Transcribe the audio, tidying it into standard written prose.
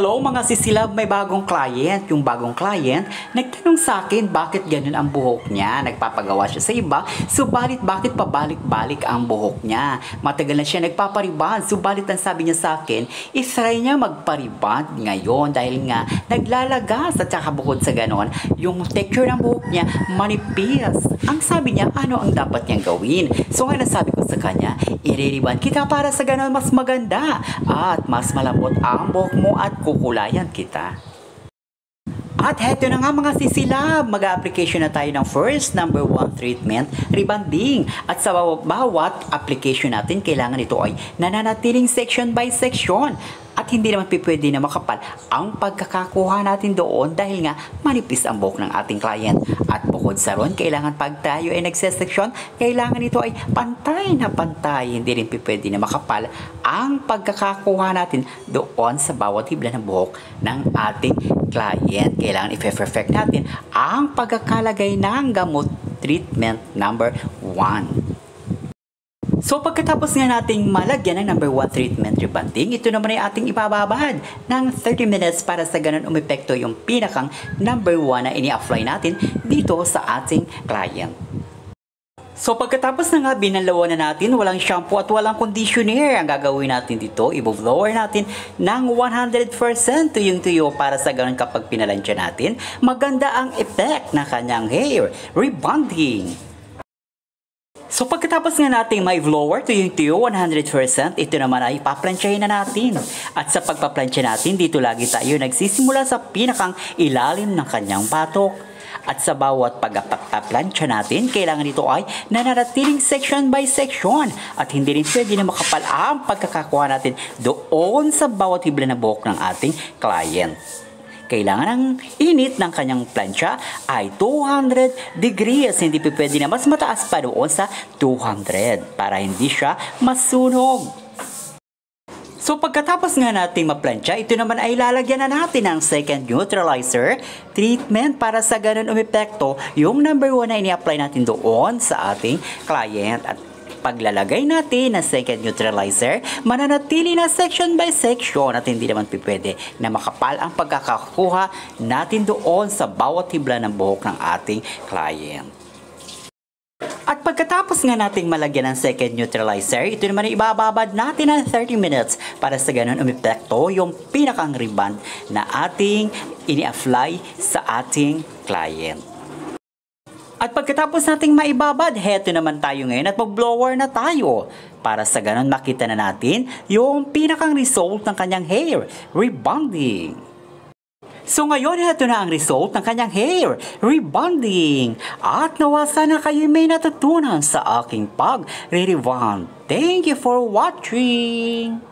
Hello mga sisilab, may bagong client. Yung bagong client, nagtanong sa akin bakit ganun ang buhok niya. Nagpapagawa siya sa iba, subalit bakit pabalik-balik ang buhok niya. Matagal na siya nagpapariband, subalit ang sabi niya sa akin, isry niya magpariband ngayon dahil nga naglalagas at saka bukod sa ganon, yung texture ng buhok niya manipis. Ang sabi niya, ano ang dapat niyang gawin? So nga nasabi ko sa kanya, i-reband kita para sa ganon mas maganda at mas malambot ang buhok mo at kukulayan kita. At heto na nga mga sisilab, mag-application na tayo ng first number 1 treatment, rebanding. At sa bawat application natin, kailangan ito ay nananatiling section by section. At hindi naman pwede na makapal ang pagkakakuha natin doon dahil nga manipis ang buhok ng ating client. At bukod sa ron, kailangan pag tayo ay nagseseksyon, kailangan ito ay pantay na pantay. Hindi rin pwede na makapal ang pagkakakuha natin doon sa bawat hibla ng buhok ng ating client. Kailangan i-perfect natin ang pagkakalagay ng gamot treatment number 1. So pagkatapos nga nating malagyan ng number 1 treatment rebanding, ito naman ay ating ibababad ng 30 minutes para sa ganun umepekto yung pinakang number 1 na ini-apply natin dito sa ating client. So pagkatapos na nga binalawan na natin, walang shampoo at walang conditioner, ang gagawin natin dito, i-blower natin ng 100% tuyong-tuyo para sa ganun kapag pinalansya natin, maganda ang effect na kanyang hair rebanding. So pagkatapos nga nating may blower tuyong-tuyo 100%, ito naman ay paplansyahin na natin. At sa pagpaplansya natin, dito lagi tayo nagsisimula sa pinakang ilalim ng kanyang batok. At sa bawat pagpaplansya natin, kailangan ito ay nananatiling section by section. At hindi rin pwede na makapal ang pagkakakuha natin doon sa bawat hibla na buhok ng ating client. Kailangan ang init ng kanyang plancha ay 200 degrees. Hindi pwede na mas mataas pa doon sa 200 para hindi siya masunog. So pagkatapos nga natin maplansya, ito naman ay lalagyan na natin ng second neutralizer treatment para sa ganun umepekto yung number 1 na ini-apply natin doon sa ating client. At paglalagay natin ng second neutralizer, mananatili na section by section at hindi naman pwede na makapal ang pagkakakuha natin doon sa bawat hibla ng buhok ng ating client. At pagkatapos nga nating malagyan ng second neutralizer, ito naman ay ibababad natin ng 30 minutes para sa ganun umepekto yung pinakang reband na ating ini-apply sa ating client. At pagkatapos nating maibabad, heto naman tayo ngayon at mag-blower na tayo. Para sa ganun makita na natin yung pinakang result ng kanyang hair rebonding. So ngayon, heto na ang result ng kanyang hair rebonding. At nawa sana kayo may natutunan sa aking pag-rebond. Thank you for watching!